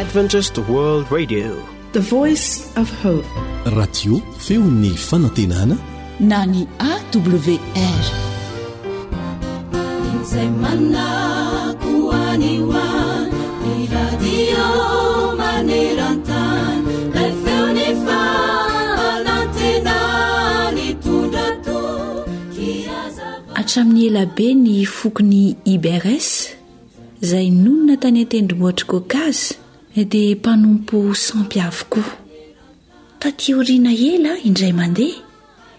Adventist World Radio, the voice of hope. Radio feon'ny fanantenana na ny AWR. Insemana kuaniwa ni radio manerantan la feoni fanantena ni tundato kiazava. Hatramin'ny elabe ny fokony IBRS izay nonona tany an-tendrombohitra Kaukazy dia mpanompo sampy avokoa. Taty oriana ela indray mandeha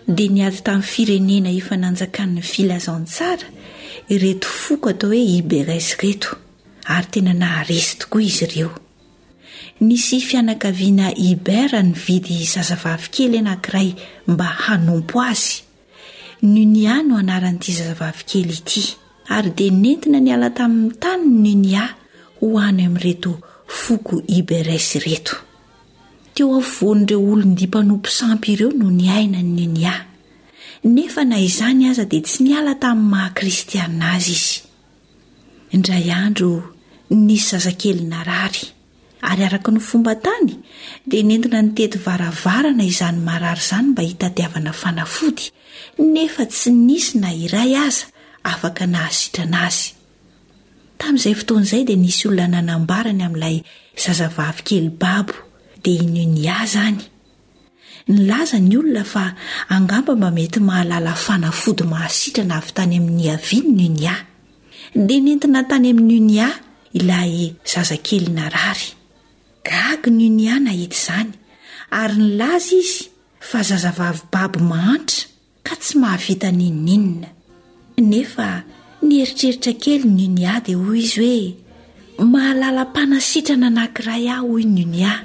dia niady tamin'ny firenena efa nanjakan'ny filazantsara ireto foko atao hoe IBRS reto, ary tena naharesy tokoa izy ireo. Nisy fianakaviana IBR nividy zazavavy kely anankiray mba hanompo azy. Nunia no anaran'ity zazavavy kely ity, ary dia nentina niala tamin'ny tany Nunia ho any amin'ireto foko IBRS reto. Teo afovoan'ireo olon-dia mpanompo sampy ireo no niaina ny Nunia. Nefa na izany aza dia tsy niala tamin'ny maha-kristiana azy izy. Indray andro nisy zazakely narary, ary araka ny fomba tany dia nentina nitety varavarana izany marary izany mba hitadiavana fanafody, nefa tsy nisy na iray aza afaka nahasitrana azy. Tamin'izay fotoan'izay dia nisy olona nanambarany amin'ilay zazavavy kely babo, dia Nunia zany. Nilaza ny olona fa angamba mba mety mahalala fanafody mahasitrana avy tany amin'ny aviany Nunia. Dia nentina tany amin'ny Nunia ilay zazakely narary. Gaga Nunia nahita izany, ary nilaza izy fa zazavavy babo mahantra ka tsy mahavita ninninna. Nefa nieritreritra kely Nunia dia hoy izy hoe mahalala mpanasitrana anankiray aho hoy Nunia.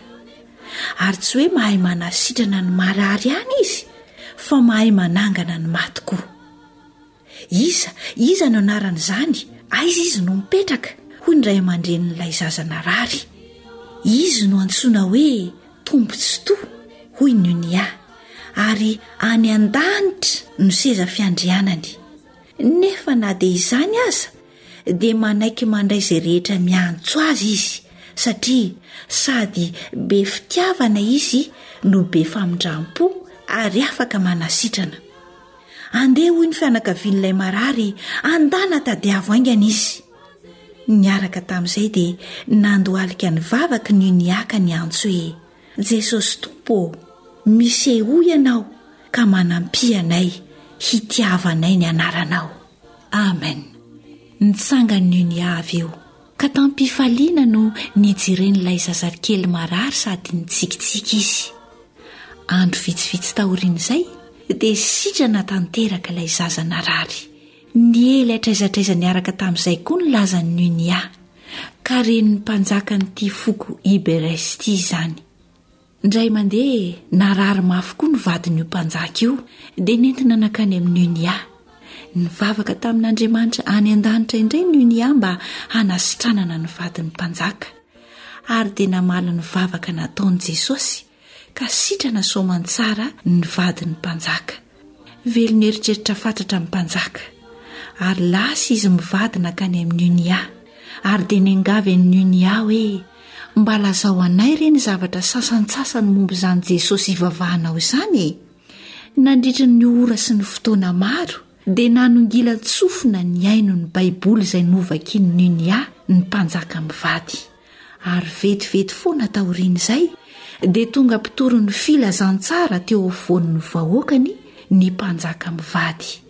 Ary tsy hoe mahay manasitrana ny marary ihany izy, fa mahay manangana ny maty koa. Iza no anaran'izany? Aiza izy no mipetraka? Hoy ny ray aman-drenin'ilay zaza narary. Izy no antsoina hoe Tombontsoa, hoy Nunia, ary any an-danitra no seza fiandrianany. Nefa na dia izany aza dia manaiky mandray izay rehetra miantso azy izy, satria sady be fitiavana izy no be famindram-po ary afaka manasitrana. Andeha hoy ny fianakavian'ilay marary, andana tadiavo aingana izy. Niaraka tamin'izay dia nandohalika ny vavaka ny Nunia ka niantso hoe Jesosy Tompo, misy ho ianao ka manampy anay, hitiavanay ny anaranao. Amen. Nitsangany Nunia avy eo, ka tampifaliana no nijiren'ilay zazakely marary sady nitsikitsiky izy. Andro vitsivitsy taorian'izay dia sitrana tanteraka ilay zaza narary. Niela traizatraiza niaraka tamin'izay koa ny lazan'ny Nunia, ka ren'ny mpanjaka n'ity foko IBRS ity izany. Indray mandeha narary mafy koa ny vadin'io mpanjaka io, dia nentina nakany amin'ny Nunia. Nivavaka tamin'Andriamanitra any an-danitra indray Nunia mba hanasitranana ny vadin'ny mpanjaka, ary dia namaly ny vavaka nataon'i Jesosy ka sitrana soamantsara ny vadin'ny mpanjaka. Velony eritreritra fatratra amin'ny mpanjaka, ary lasa izy mivady nakany amin'ny Nunia, ary dia niangavy an'i Nunia hoe mba lazao anay ireny zavatra sasantsasany momba izany Jesosy ivavahanao izany. Nandritra ny ora sy ny fotoana maro dia nanongila tsofina ny aino ny Baiboly izay novakiny Nunia ny mpanjaka mivady. Ary vetivety foana taorian'izay dia tonga mpitoro ny filazantsara teo afovoan'ny vahoakany ny mpanjaka mivady.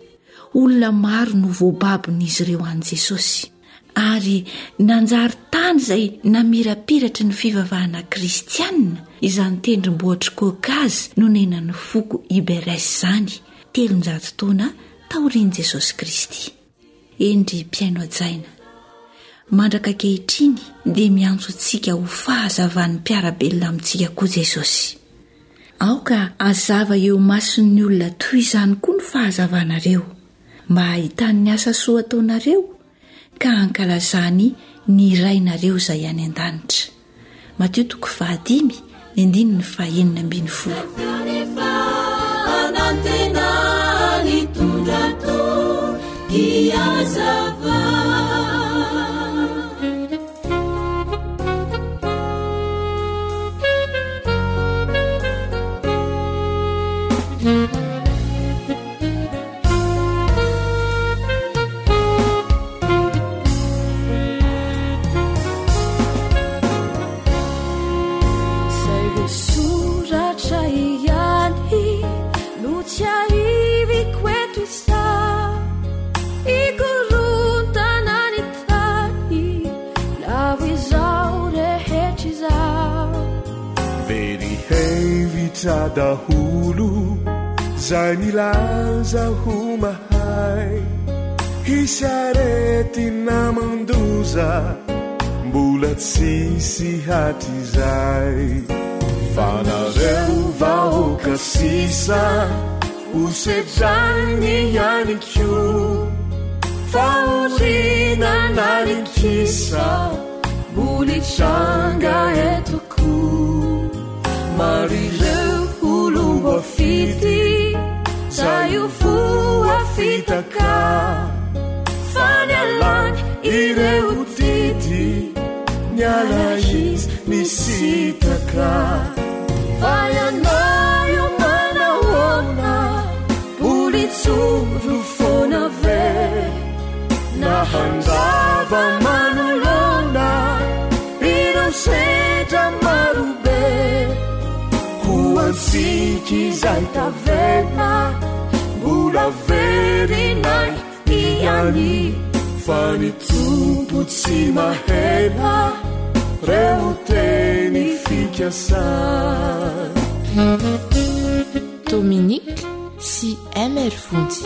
Olona maro no voababon'izy ireo an'i Jesosy, ary nanjary tany izay namirapiratry ny fivavahana kristianina izany tendrombohitra Kaukazy no nenan'ny foko IBRS izany 300 taona taorian'i Jesosy Kristy. Endry mpiaino ajaina, mandraka kehitriny dia miantso antsika ho fahazavan'ny mpiarabelona amintsika koa Jesosy. Aoka azava eo mason'ny olona toy izany koa ny fahazavanareo, mba hahitan'ny asa soa ataonareo ka hankalazany ny rainareo izay any an-danitra. Mateo 5:5-9. daholo zay milaza ho mahay hisarety namandoza mbola tsisy haty zay fanareo vahoaka sisa hosedrany ianiko faorina narinkisa molitranga etoko marireo olombo fity zayo foa fitaka fanalany ireo tity miala izy misitaka vayanayo manahona bolitsoro fona ve nahandrava manolona ireo sedra marobe hoansiky zay tavena mbola verinay iany fa ny tompo tsy mahela reo teny fikasay Dominique sy MR Vonjy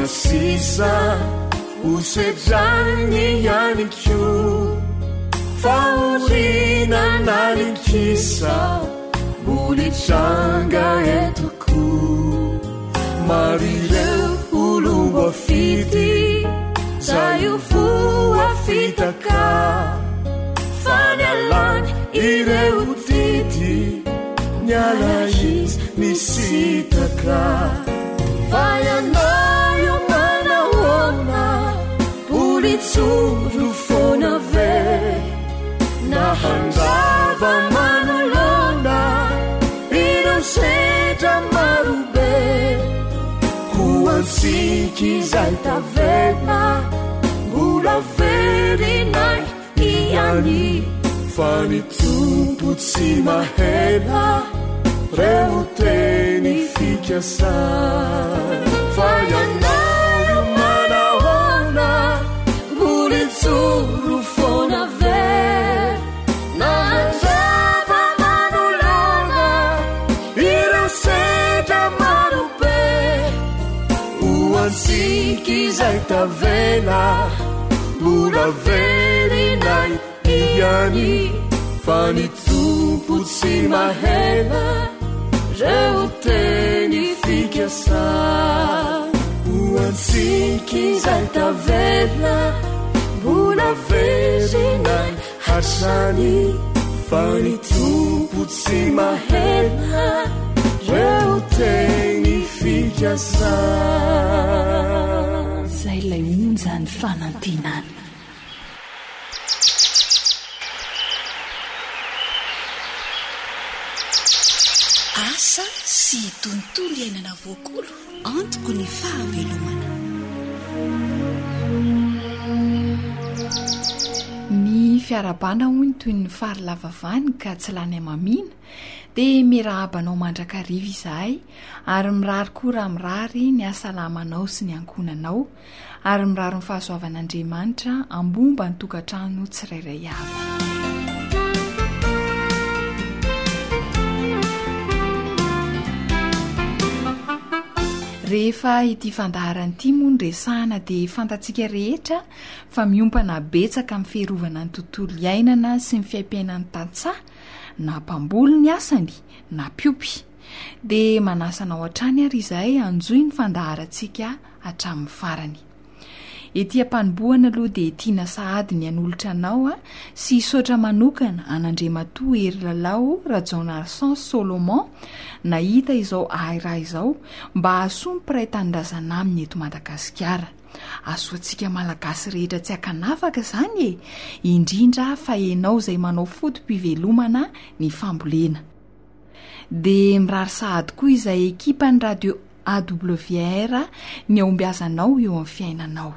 sisa hosedrany ianiko faorina narinkisa molitranga etoko marireo olombo afity zayo foa fitaka fanalany ireo tity miala izy misitaka vayanayo manahona bolitsoro fona ve nahandrava manolona ireo sedra marobe hoansiky zay tavena mbola verinay iany fa ny tompo tsy mahela reo teny fikasay vayanayo manahona bolitsoro fona ve nahandrava manolona ireo sedra marobe hoansiky zay tavela mbola verinay iany fa ny tompo tsy mahela reo teny fikasay hoansiky zay tavela mbola verinay hasany fa ny tompo tsy mahela reo teny fikasay zay lay onjany fanantenana asa sy tontolo iainana voakolo antoko ny fahavelomana ny fiarabana hoy ny toy ny farilavavany ka tsy lany amamina dia mirahabanao mandrakariva izahay ary mirary koa raha mirary ny asalamanao sy ny ankonanao ary mirary ny fahasoavan'Andriamanitra ambomba ny tokantrano tsirairay avy rehefa ity fandaharanyity moa ny resahana dia fantatsika rehetra fa miompana betsaka amin'ny fiarovana ny tontolo iainana sy ny fiaimpiainan'ny tantsaha na mpamboly ny asany na piopy dia manasanao hatrany ary izahay anjoy ny fandaharantsika hatramin'ny farany Ety am-panomboana aloha dia tiana sahady ny anolotra anao sy hisaotra manokana an'Andriamatoa Hery Lalao Rajaonarsan Solomon nahita izao raha izao mba hahasoa ny mpiray tanindrazana aminy eto Madagasikara. Asoantsika malagasy rehetra tsy hakanafaka izany indrindra fa ianao izay manao fotom-pivelomana ny fambolena. Dia mirary sahady koa izay ekipan'ny radio AWR ny aombiazanao eo amin'ny fiainanao.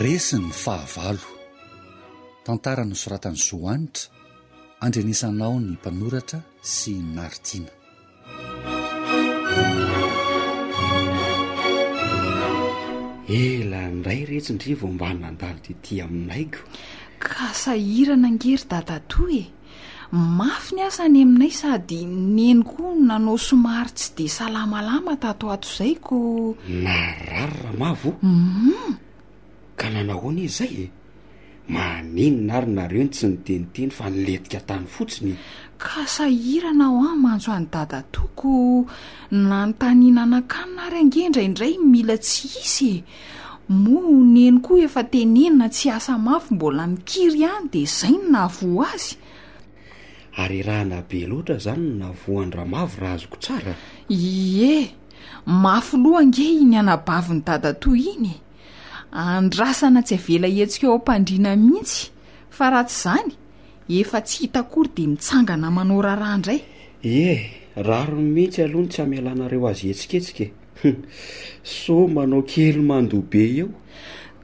Resiny fahavalo. Tantara nosoratany Zoanitra, andrenisanao ny mpanoratra sy naritiana. Ela ndray retsin-drivo mba nandalo ty aminaiko. Ka sahirana angery dadatoa mafy ny asany aminay sady neny koa nanao somary tsy dia salamalama tato ato izay ko. Nararra mavo? Ka nanahoana izay maninona ary nareo ny tsy niteniteny fa niletika tany fotsiny. Ka sahirana aho manjo any dadatoko nanontaniana anakanina ary angendra indray mila tsy isy mo neny koa efa tenenina tsy asa mafy mbola mikiry ihany dia izay no nahavoa azy. Ary raha nabe loatra izany nahavoan-dramavo raha azoko tsara. Ie, mafy loha ange iny anabaviny dadatoa iny. Andrasana tsy avela hetsika ao am-pandriana mihitsy fa raha tsy izany efa tsy hita akory dia mitsangana manao raharaha indray. Raro mihitsy aloha ny tsy hamelanareo azy etsiketsika. So manao kely mandobe eo.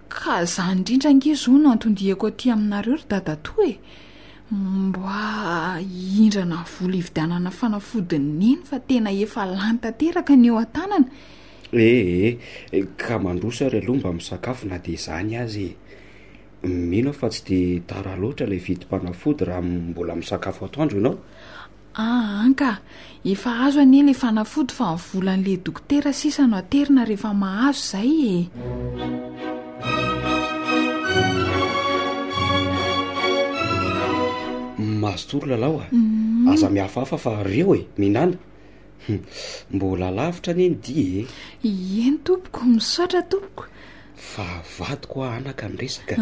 Ka izany indrindra ange zao nantondihako aty aminareo ry dadatoa mba hindrana vola hividianana fanafodiny neny fa tena efa lany tanteraka ny eo an-tanana. Ka mandrosa ry aloha mba misakafo na dia izany azy. Mino fa tsy dia tara loatra ilay vidim-panafody raha mbola misakafo atoandro ianao. Anka efa azo anie ilay fanafody fa mivolan'ilay dokotera sisa no aterina rehefa mahazo izay Mazotory lalao aza mihafahafa fa reo minana. Mbola lavitra anie ny dia Eny tompoko, misaotra tompoko. Fa vadiko anaka ny resaka.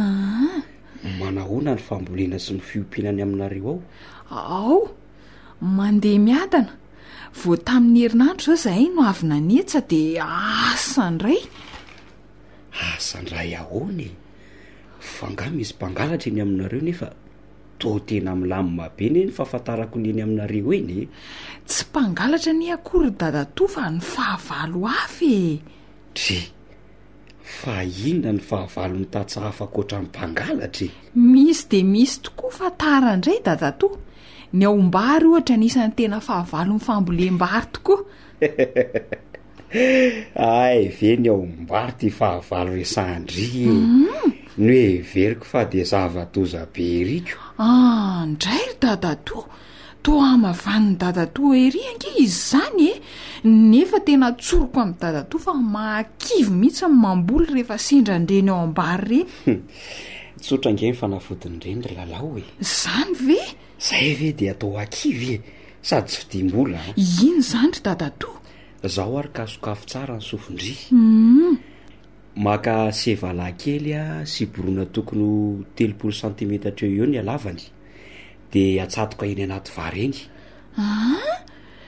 Manahoana ny fambolena sy ny fiompianany aminareo ao? Mandeha miadana. Vao tamin'ny herinandro zao zahay no avy nanetsa dia asandray. Asandray ahoany? Fanga misy mpangalatra eny aminareo nefa to tena milamina be neny fahafantarako neny aminareo eny. Tsy mpangalatra ny akory dadatoa fa ny fahavalo afy. Fa inona ny fahavalo ny tatsa hafa koatra ny mpangalatra? Misy dia misy tokoa fa tara indray dadatoa. Ny aombary ohatra anisan'ny tena fahavalo ny fambolem-bary tokoa. Ve ny aombary ty fahavalo resandry ny hoe veriko fa dia zava-doza be eriko. Ndray ry dadatoa, toa amavan'ny dadatoa ery ange izy izany nefa tena tsoroko amin'ny dadatoa fa mahakivy mihitsy mamboly rehefa sendran-dreny ao ambary reny. Tsotra ange ny fanafodiny reny ry lalao Zany ve? Zay ve dia atao akivy sady tsy fidim-bola. Ino izany ry dadatoa? Zaho ary kasokafo tsara ny sofindry. Maka sevala kely sy borona tokony 30 cm eo ny alavany dia atsatoka eny anaty vary eny.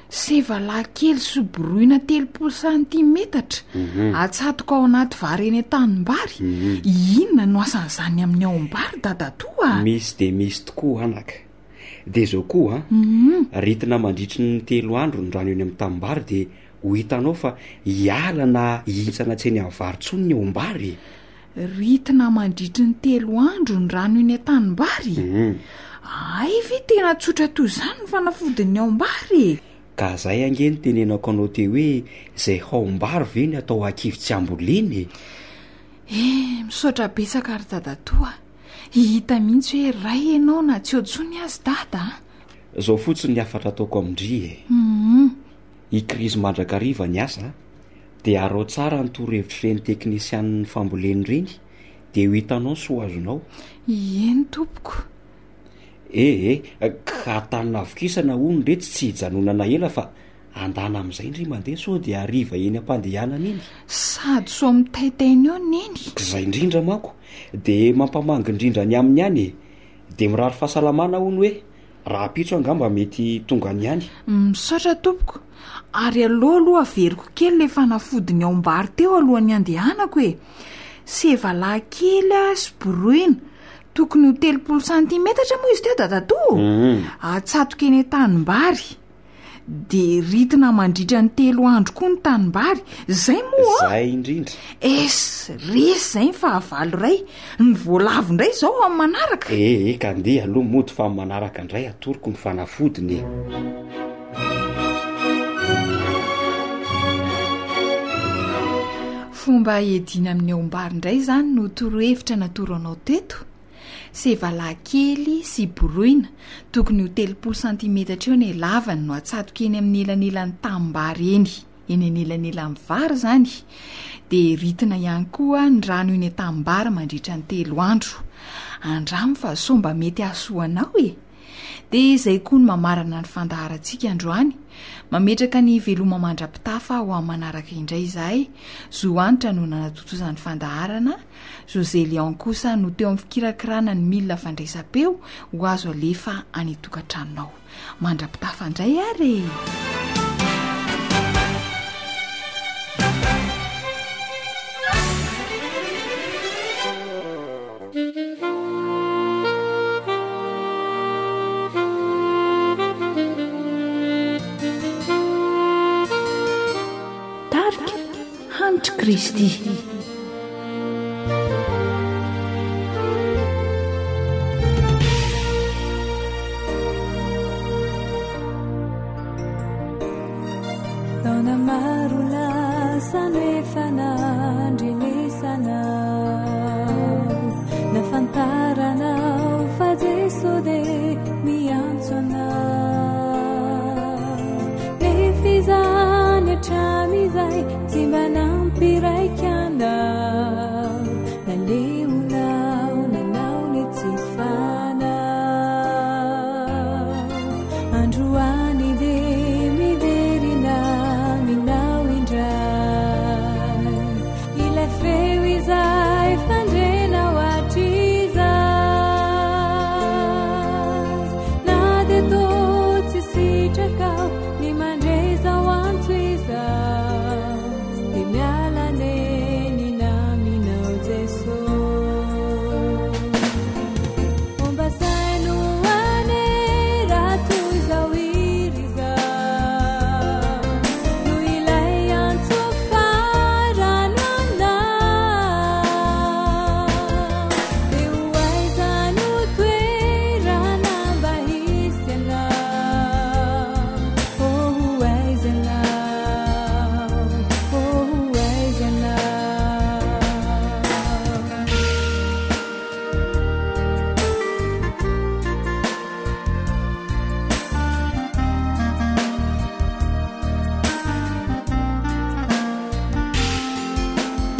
Sevala kely sy boroina 30 cm atsatoka ao anaty vary eny an-tanimbary. Inona no asan'izany amin'ny aombary dadatoa? Misy dia misy tokoa anaka. Dia izao koa ritina mandritry ny 3 andro ny rano eny amin'ny tanimbary dia ho hitanao fa hiala na hintsana tsy eny amin'ny varotsony ny aombary. Ritina mandritry ny 3 andro ny rano eny an-tanimbary? Ve tena tsotra toy izany ny fanafodin'ny aombary? Ka izay ange ny tenenako anao teo hoe izay aombary ve ny atao akivy tsy amboleny? Misaotra betsaka ry dadatoa. Hita mihitsy hoe ray ianao na tsy otsony azy dada. Zao fotsiny ny afatra ataoko amindry I krizy mandrakariva ny asa dia arao tsara ny torohevitry reny teknisian'ny famboleny reny dia ho hitanao so azonao. Eny tompoko. Ka tanina avokisana hono reto tsy hijanonana ela fa andana amin'izay indry mandeha so dia ariva eny am-pandehanana iny sady so mitaitaina eo neny izay indrindra manko dia mampamangy indrindra ny aminy ihany dia mirary fahasalamana hono hoe raha pitso angamba mety tonga ny ihany misaotra tompoko ary aloha averiko kely le fanafodiny ao mbary teo alohan'ny andehanako hoe sevalahy kely sy boroina tokony ho 30 santimetatra moa izy teo dadato atsatoka eny tanimbary dia ritina mandritra ny 3 andro koa ny tanimbary zay moa zay indrindra resy zay ny fahavalo ray ny voalavo indray zao amin'ny manaraka ka ndeha aloha mody fa amin'ny manaraka indray atoroko ny fanafodiny fomba edina amin'ny aombary indray zany no torohevitra natoroanao teto sevalahy kely sy boroina tokony ho 30 santimetatra eo ny lavany no atsatoka eny amin'ny elanelany tanimbary eny anelanelan'ny vary zany dia ritina ihany koa ny rano eny tanimbary mandritra ny 3 andro andramo fa somba mety ahasoanao dia izay koa ny mamarana ny fandaharantsika androany mametraka ny veloma mandra-pitafa ho amin'ny manaraka indray izahay zoanitra no nanatotozan'ny fandaharana José Leon kosa no teo amin'ny fikirakirana ny milina fandraisam-peo ho azo alefa any tokantranonao mandra-pitafa indray ary Kristy dona marula sanefana ndrinisana nafantarana fazesode miantsona nefizane tramizay timbanampiraikana naleunao nanao netsifana androany de miderina minao indray ilay feo izay fandrena oatr'izay na de to tsy sitrakao ny mandrezao antso izao de mialane ny naminao Jeso omba saino ane raha toy zao iry zao no ilay antso farano anao de hoaiza no toerana mba hisy anao hoaiza anao hoaiza anao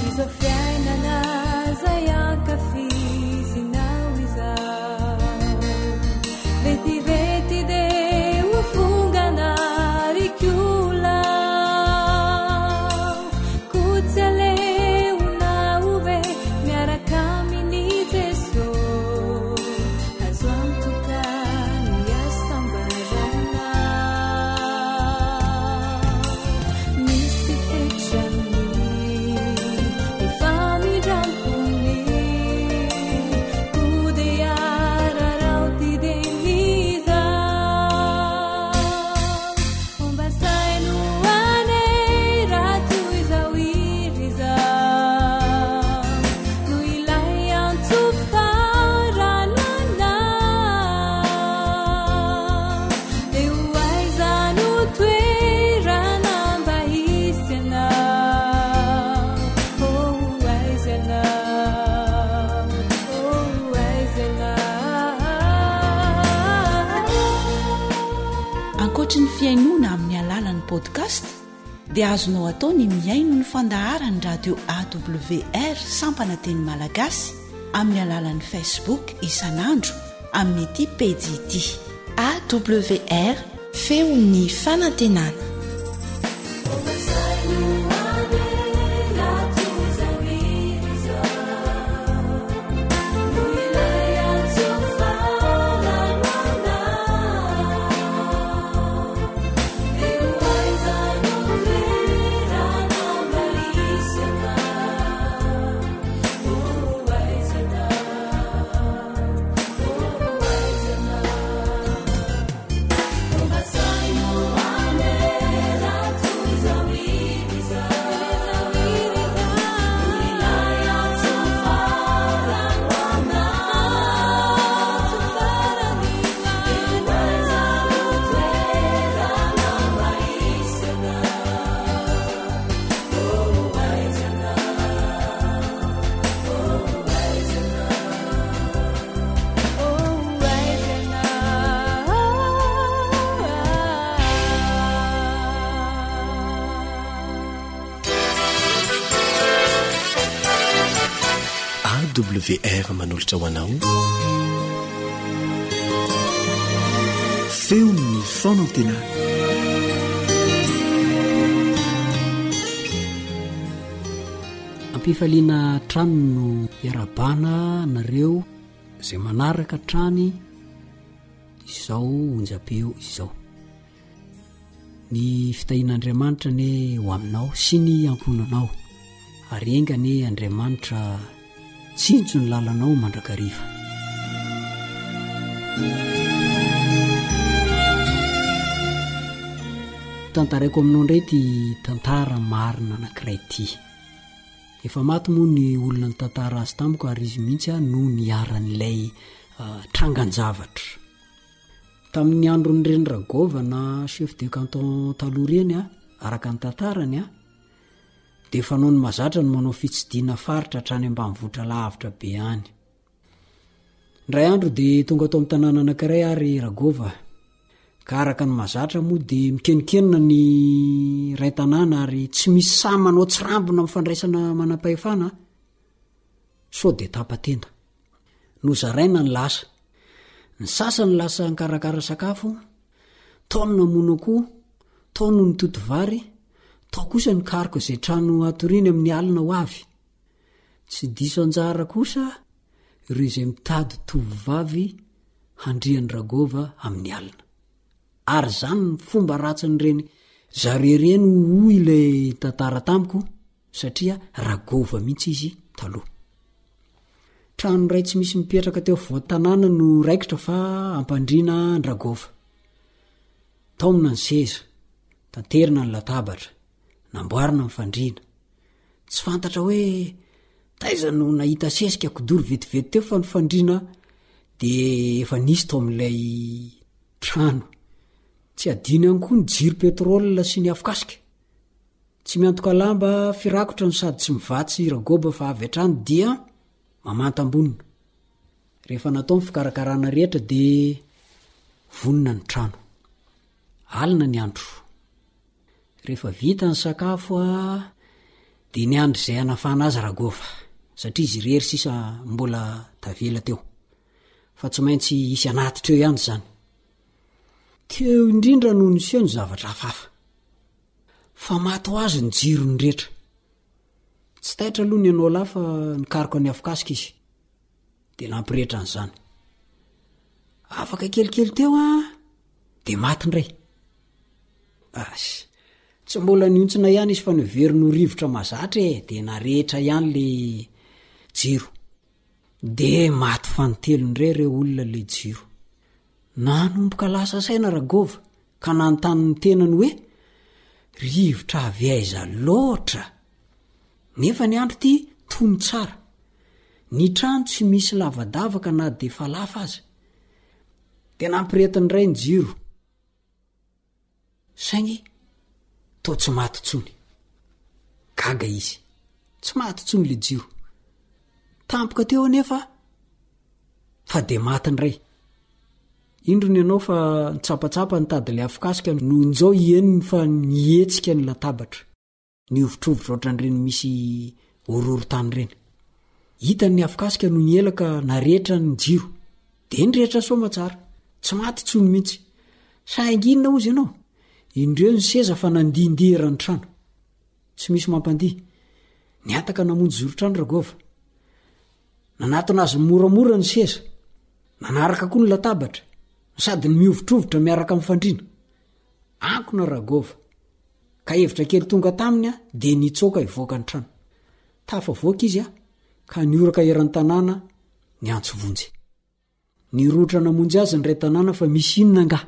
izo fiainana zay ankafizinao izao vetivety de ho fongana rikiolao kotsy aleonao ve miaraka aminy Jeso azo antokany asambarana misy fetrany efa midrampony kode ararao tidenizao omba saino ane raha toy zao iry zao no ilay antso farano anao de hoaiza no toerana mba hisy anao hoaiza anao hoaiza anao ankoatra ny fiainoana amin'ny alalan'ny podcast dia azonao atao ny miaino ny fandaharany radio AWR sampana teny malagasy amin'ny alalan'ny Facebook isanandro amin'ny ity pejy ity AWR feon'ny fanantenana awr manolotra ho anao feon'ny fonantena ampifaliana trano no iarabana nareo izay manaraka trany izao onjapeo izao ny fitahian'Andriamanitra ne ho aminao sy ny amponanao ary engane Andriamanitra tsinjo ny lalanao mandrakariva. Tantaraiko aminao indray ty tantara marina anankiray ty. Efa maty moa ny olona ny tantara azy tamiko ary izy mihitsy no niaran'ilay trangan-javatra. Tamin'ny andron'ny Reny Ragova na chef de canton taloha reny araka ny tantarany dia efa nao ny mazatra no manao fitsidiana faritra hatrany ambanivohitra lavitra be any. Indray andro dia tonga tao amin'ny tanàna anankiray ary Ragova. Ka araka ny mazatra moa dia mikenikenina ny ray tanàna ary tsy misy samy manao tsirambina mifandraisana manam-pahefana sao dia tapa-tena. Nozaraina ny lasa. Ny sasany lasa nikarakara sakafo, tao no namono akoho, tao no nitoto vary, tao kosa ny kariko izay trano atoriany amin'ny alina ho avy. Tsy diso anjara kosa ireo izay mitady tovovavy handrian'ny Ragova amin'ny alina. Ary zany ny fomba ratsiny ireny zarereny ho ilay tantara tamiko satria Ragova mihitsy izy taloha. Trano ray tsy misy mipetraka teo voan-tanàna no raikitra fa ampandriana ny Ragova. Taomina ny seza, tanterina ny latabatra, namboarina ny fandriana. Tsy fantatra hoe taiza no nahita sesika kodoro vetivety teo fa ny fandriana dia efa nisy tao amin'ilay trano. Tsy adino ihany koa ny jiro petrolina sy ny afokasika. Tsy miantoka lamba firakotra no sady tsy mivatsy Ragova fa avy hatrany dia mamantambonina. Rehefa natao ny fikarakarana rehetra dia vonina ny trano. Alina ny andro. Rehefa vita ny sakafo dia ny andro izay hanafana azy Ragova satria izy rery sisa mbola tavela teo. Fa tsy maintsy isy anatitra eo ihany zany. Teo indrindra no niseho ny zavatra hafahafa. Fa maty ho azy ny jiro ny rehetra. Tsy taitra aloha ny anao lafa nikariko ny afokasika izy. Dia nampirehetra an'izany. Afaka kelikely teo dia maty ndray. Tsy mbola niontsina ihany izy fa niveriny ho rivotra mazatra dia narehetra ihany le jiro. Dia maty fanontelo indray ireo olona le jiro. Nanomboka lasa saina Ragova ka nanontany ny tenany hoe rivotra avy aiza loatra. Nefa ny andro ty tony tsara. Ny trano tsy misy lavadavaka na dia falafa aza. Dia nampirehetiny iray ny jiro. Saingy toa tsy maty tsony. Gaga izy. Tsy maty tsony le jiro. Tampoka teo anefa fa dia maty ndray. Indrony ianao fa nitsapatsapa nitady le afokasika no njao ieniny fa nietsika ny latabatra. Ny ovitrovitra ohatran'ireny misy ororo-tany ireny. Hitany ny afokasika no nielaka narehetra ny jiro. Dia nyrehetra soma tsara. Tsy maty tsony mihitsy. Sainginina ozy ianao. Indreo ny seza fa nandindihera ny trano. Tsy misy mampandihy. Niataka namonjy zoro-trano Ragova. Nanatona azy moramora ny seza. Nanaraka koa ny latabatra. Sady ny miovitrovitra miaraka amin'ny fandriana. Ankona Ragova. Ka hevitra kely tonga taminy dia nitsoaka ivoaka ny trano. Tafavoaka izy ka nioraka eran'ny tanàna ny antso vonjy. Nirotra namonjy azy ny ray tanàna fa misy inona nga.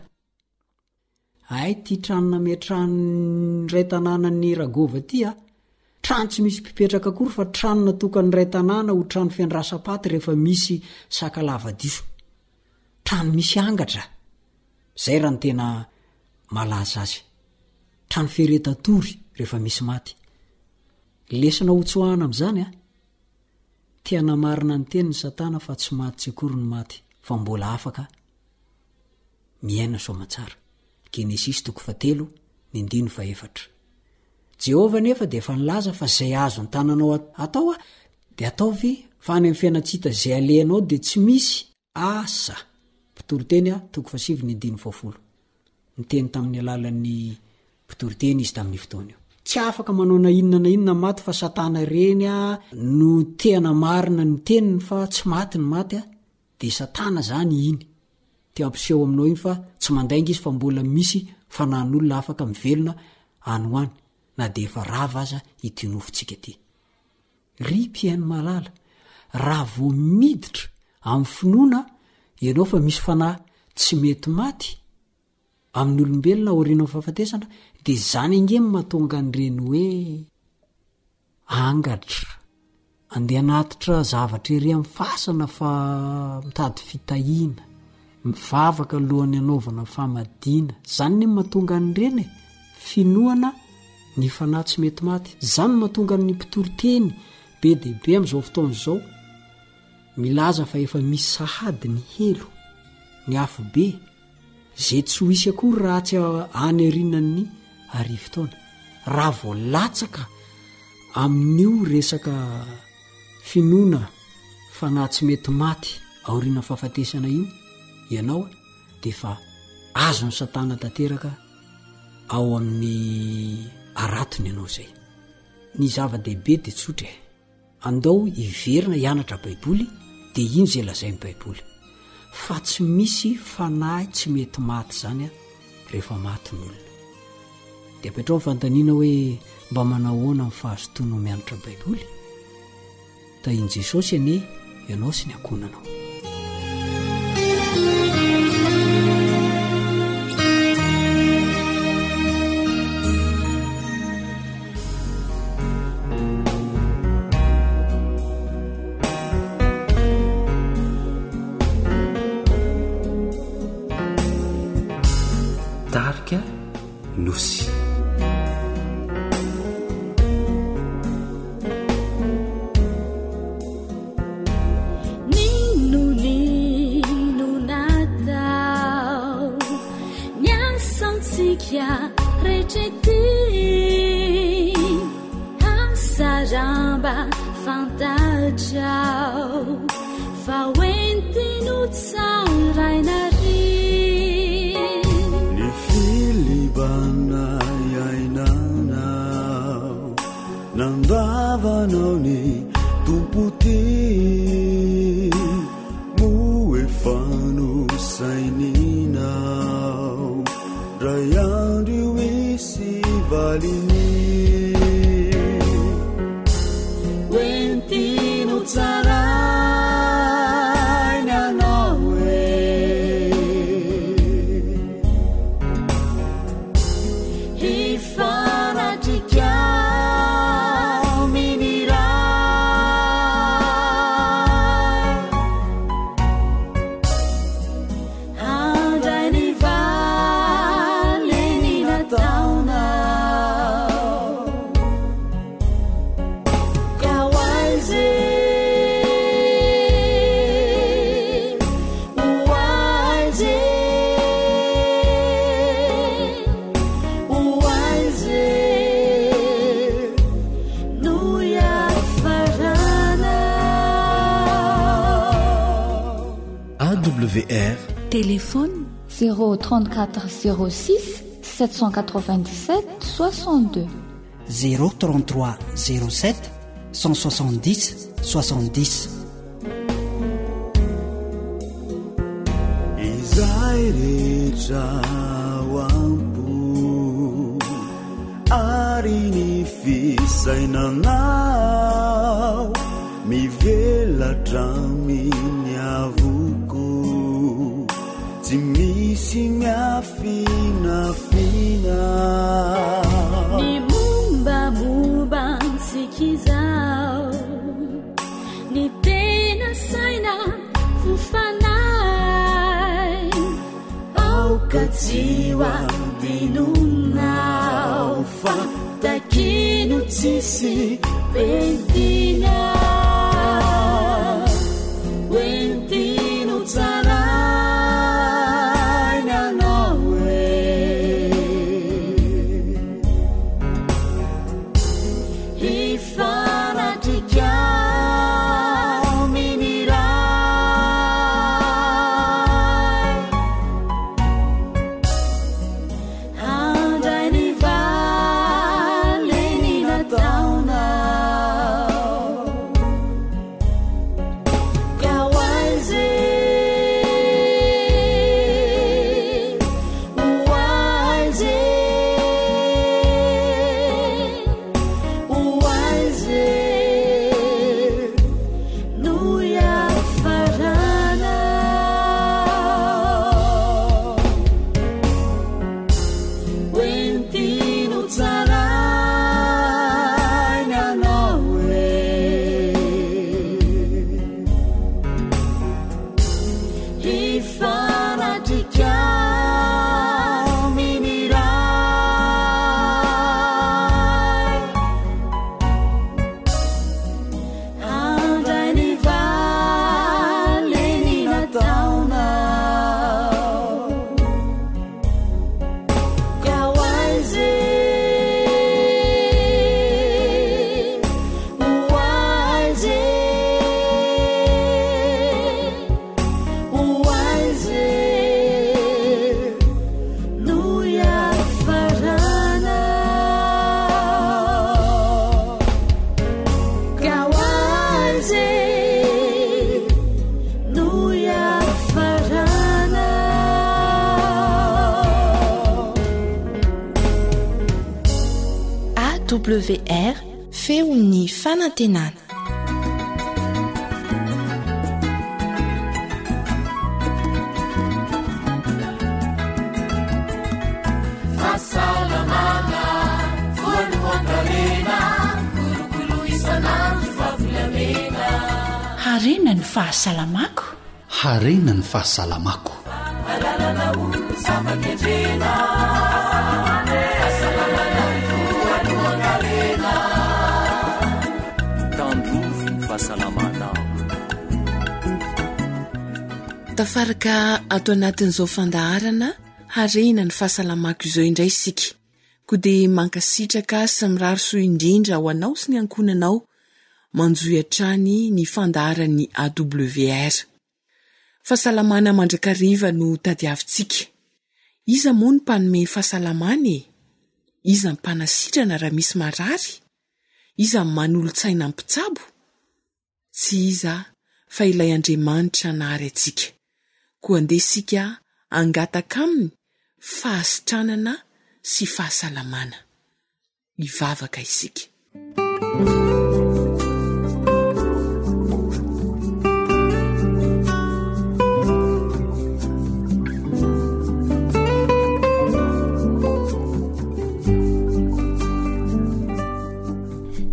Ay ty trano nametrahany ray tanàna ny Ragova ty trano tsy misy mpipetraka akory fa trano natokany ray tanàna ho trano fiandrasam-paty rehefa misy sakalava-diso. Trano misy angatra. Zay raha ny tena malaza azy. Trano feretatory rehefa misy maty. Lesina hotsoahana amin'izany tia namarina ny teny ny Satana fa tsy maty tsy akory ny maty fa mbola afaka miaina soamatsara. Genesis 3:4. Jehova nefa dia efa nilaza fa izay azo ny tananao atao dia ataovy fa any amin'ny fiainatsita zay aleanao dia tsy misy asa mpitoroteny a toko fasivy ny adiny fafolo ny teny tamin'ny alalan'ny mpitoroteny izy tamin'ny fotoana io tsy afaka manao na inona na inona maty fa satana reny a no teana marina ny teniny fa tsy maty ny maty a dia satana zany iny te ampiseho aminao iny fa tsy mandainga izy fa mbola misy fanan'olona afaka mivelona any hoany na dia efa rava aza ity nofontsika ty ry mpiaino malala raha vo miditra amin'ny finoana ianao fa misy fanahy tsy mety maty amin'ny olombelona oriana ny fahafatesana dia zany ingemy mahatonga nyreny hoe angatra andeha anatitra zavatra ery amin'ny fasana fa mitady fitahiana mivavaka alohan'ny anaovana famadina zany ny mahatonga nyreny finoana ny fanahy tsy mety maty zany mahatonga ny mpitoroteny be dehibe amin'izao fotoana izao milaza fa efa misy sahady ny helo ny afo be zay tsy ho isy akory raha tsy any arinan'ny ary fotoana raha voalatsaka amin'io resaka finoana fanahy tsy mety maty aoriana fahafatesana io ianao dia fa azo ny satana tanteraka ao amin'ny aratony ianao zay ny zava-dehibe dia tsotra andao iverina hianatra baiboly dia ino zay lazain'ny baiboly fa tsy misy fanahy tsy mety maty zany a rehefa maty n'olona dia apetrao nyfantaniana hoe mba manahoana ny fahazotoana mianatra baiboly tahiny jesosy ane ianao sy ny ankonanao tarika nosy retrety ansaramba fantatrao fa hoentino tsarainary ny filibana iainanao nandavanao ny tompoty moefano saininao rayandrio isy valiny hoentino tsarainy anao e hifanatrikao miniray handray ny valeny nataonao ka hoaize hoaize hoaize no iafarana AWR Téléphone 034 06 797 62 033 07 170 70 izay rehetra oampo ary ny fisainanao mivelatra miniavoko tsy misy miafinafina ny mombamomba nsikizao ny tena saina fofanay aukatsiwa dinunao fa takino tsisy pentina wentino tsarainy anao e hifanatrikao awr feon'ny fanantenana. Harena ny fahasalamako. Harena ny fahasalamako. Tandrovy ny fahasalamana. Tafaraka ato anatin'izao fandaharana harena ny fahasalamako izao indray isika. Koa dia mankasitraka sy mirary soa indrindra ho anao sy ny ankonanao manjoy hatrany ny fandaharan'ny AWR. Fahasalamana mandrakariva no tadiavintsika. Iza moa ny mpanome fahasalamana e? Iza ny mpanasitrana raha misy marary? Iza ny manolo-tsaina mpitsabo? Tsy iza fa ilay Andriamanitra nahary atsika. Koa andesika angataka aminy fahasitranana sy fahasalamana. Ivavaka isika.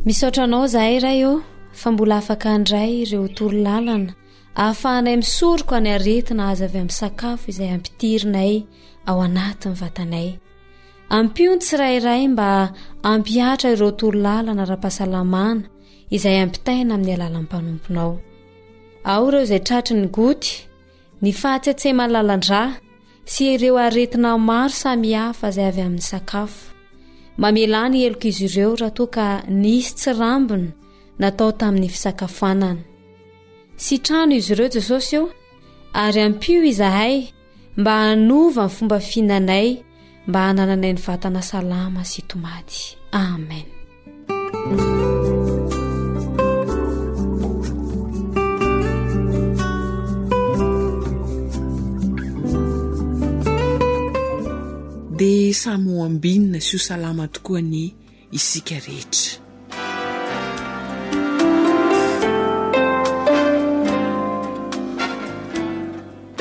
Misaotranao zahay rayo fa mbola afaka andray ireo torolalana ahafahanay misoroko any aretina azy avy amin'ny sakafo izay ampitirinay ao anatin'ny vatanay. Ampiony tsirairay mba ampiatra ireo torolalana ara-pahasalamana izay ampitaina amin'ny alalan'ny mpanomponao. Ao ireo izay tratry ny goty, ny fahatsetsema lalandra sy ireo aretina maro samihafa izay avy amin'ny sakafo. Mamelany eloko izy ireo raha toa ka nisy tsirambina natao tamin'ny fisakafoanana. Sitrano izy ireo Jesosy io ary ampio izahay mba hanova ny fomba fihinanay mba hanananay ny vatana salama sy tomady. Amen. Dia samy ho ambinina sy ho salama tokoa ny isika rehetra.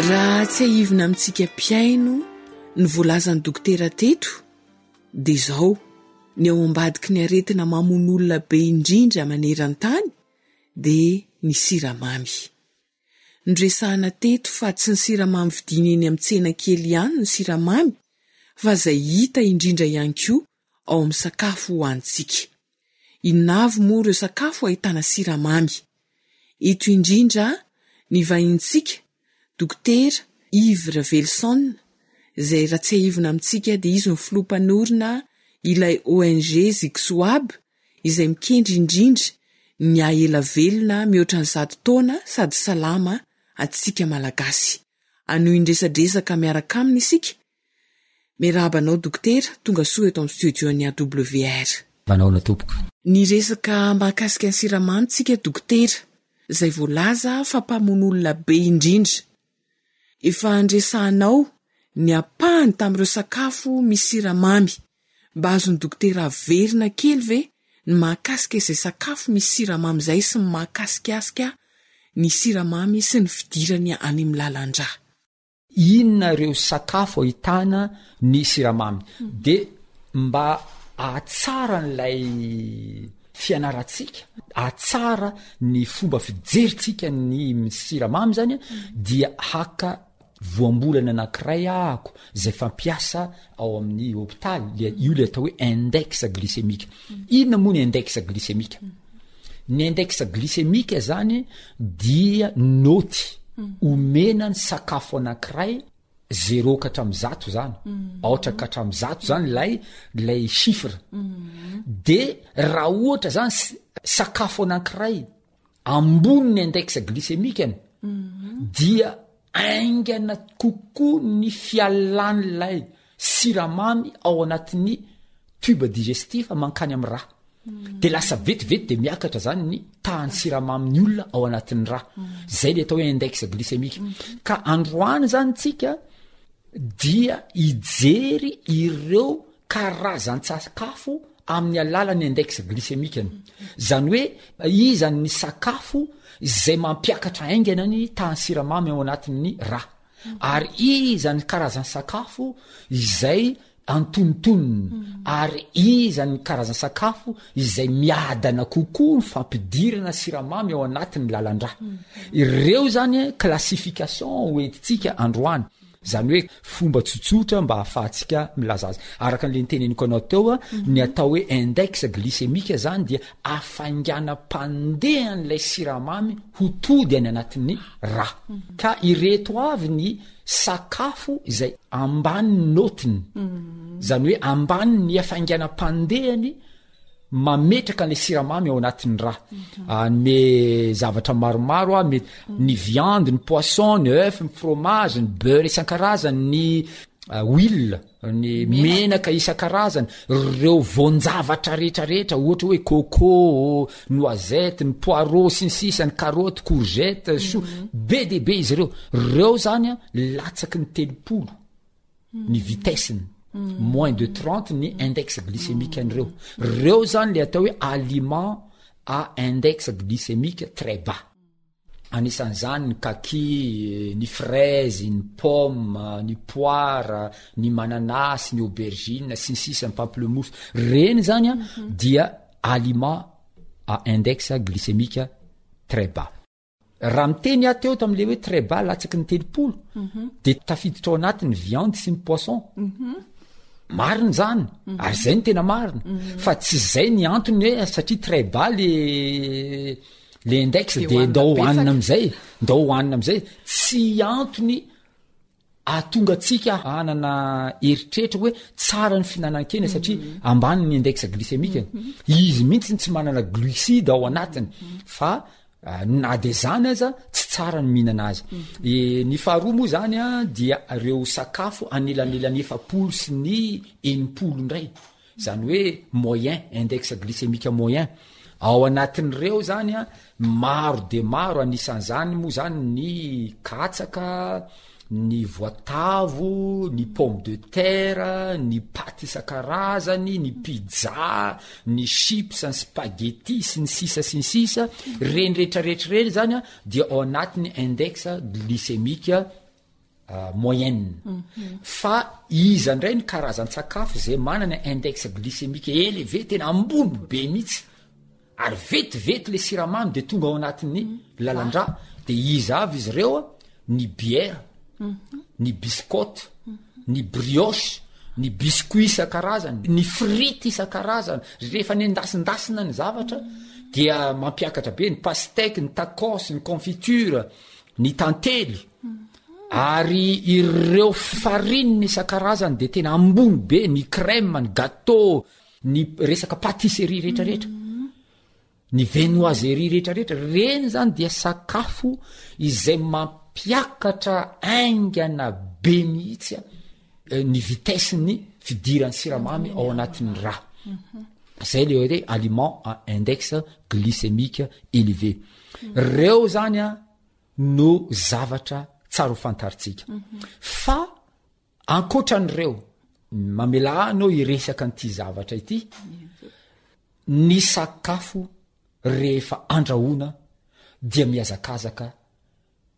Raha tsy haivina amintsika mpiaino ny voalazan'ny dokotera teto, dia izao ny ao ambadiky ny aretina mamono olona be indrindra maneran-tany dia ny siramamy. Nresahana teto fa tsy ny siramamy vidiny eny amin'ny tsena kely ihany ny siramamy, fa izay hita indrindra ihany koa ao amin'ny sakafo hohanitsika. Inavo moa ireo sakafo ahitana siramamy. Eto indrindra ny vahintsika Dokotera Yves Revelson, izay raha tsy haivina amintsika dia izy ny filompanorina ilay ONG Zixoab izay mikendry indrindra ny ahela velona mihoatra ny 100 taona sady salama atsika malagasy. Ano indresadresaka miaraka aminy isika. Merabanao dokotera, tonga soa eto amin'ny studiony AWR. Manaona tompoko. Ny resaka mahakasika ny siramamy tsika dokotera, izay voalaza fa mpamono olona be indrindra. Efa andresahanao ny apahany tamin'ireo sakafo misy siramamy. Mba azony dokotera averina kely ve ny mahakasika izay sakafo misy siramamy izay sy ny mahakasikasika ny siramamy sy ny fidirany any amin'ny lalandra. Inona ireo sakafo ahitana ny siramamy de mba ahatsara n'ilay fianaratsika, ahatsara ny fomba fijerintsika ny siramamy zany dia haka voambolana anankiray ahako izay fampiasa ao amin'ny hôpitaly, io le atao hoe index glycémique. Inona moa ny index glycémique? Ny index glycémique zany dia noty omena ny sakafo anankiray 0 ka hatramin'ny 100 zany. Ohatra ka hatramin'ny 100 zany lay chiffre. De raha ohatra zany sakafo anankiray ambony ny index glycémique dia aingana kokoa ny fialan'ilay siramamy ao anatin'ny tube digestif mankany amin'ny rà. De lasa vetivety de miakatra zany ny tahany siramamy ny olona ao anatin'ny rà. Zay le atao hoe index glycémique. Ka androany zany tsika dia ijery ireo karazan-tsakafo amin'ny alalany index glycémique zany hoe izany ny sakafo zay mampiakatra aingana ny tahansiramamy ao anatin'ny ra ary izany karazany sakafo izay antonontonony ary izany karazany sakafo izay miadana kokoa ny fampidirana siramamy ao anatin'ny lalandra ireo zany classification hoentitsika androany zany hoe fomba tsotsotra mba hahafahantsika milaza azy araka an'le niteneniko anao teo ny atao hoe index glycémique zany dia afaingana mpandehan'ilay siramamy ho tody any anatin'ny ra ka ireto avy ny sakafo izay ambaniny notiny zany hoe ambaniny ny afaingana mpandehany mametraka an'le siramamy ao anatin'ny ra me zavatra maromaro a mety ny viande ny poisson ny œuf ny fromage ny beurre isan-karazany ny huile ny menaka isan-karazany reo voanjavatra rehetrarehetra ohatra hoe coco noisette ny poireau sy ny sisa ny carotte courgette chou be de be izy reo zany a latsaky ny 30 ny vitesseny moins de 30 ny index glycémique an'ireo reo zany le atao hoe aliment à index glycémique très bas anisan'izany ny kaki ny fraise ny pomme ny poire ny mananasy ny aubergine sy ny sisa ny pamplemousse reny zany a dia aliment à index glycémique très bas raha miteny aho teo tam'le hoe très bas latsaky ny 30 de tafiditra ao anatin'ny viande sy ny poisson mariny zany ary zay ny tena marina fa tsy zay ny antony hoe satria très bas le index de ndao hoanina am'izay tsy antony atonga atsika anana eritrehitra hoe tsara ny finanan-kena satria ambany ny index glycémique izy mihitsy tsy manana glucide ao anatiny fa na de zany aza tsy tsara ny mihinana azy ny faharoa moa zany a dia reo sakafo anelanelany 7 sy ny 80 ndray zany hoe moyen index glycémique moyen ao anatin'ireo zany a maro de maro anisan'izany moa zany ny katsaka ny voatavo ny pomme de terre ny paty isan-karazany ny pizza ny chips ny spaghetti sy ny sisa reny rehetrarehetra reny zany a dia ao anatin'ny index glycémique moyenne fa iza ndray ny karazan-tsakafo zay manana index glycémique élevé tena ambony be mihitsy ary vetivety le siramamy de tonga ao anatin'ny lalandra de iza avy izy reo a ny bière ny biscotte ny brioche ny biscuit isan-karazany ny frity isan-karazany rehefa ny endasindasina ny zavatra dia mampiakatra be ny pastèque ny tacos ny confiture ny tantely ary ireo farininy isan-karazany de tena ambony be ny crème ny gâteau ny resaka pâtisserie rehetrarehetra ny viennoiserie rehetrarehetra reny zany dia sakafo izay mampiakatra aingana be mihitsy ny vitesse-ny fidiran'ny siramamy ao anatin'ny ra zay le hoe aliment à index glycémique élevé reo zany a no zavatra tsara ho fantaritsika fa ankoatran'ireo mamela anao iresaka n'ity zavatra ity ny sakafo rehefa andrahoana dia miazakazaka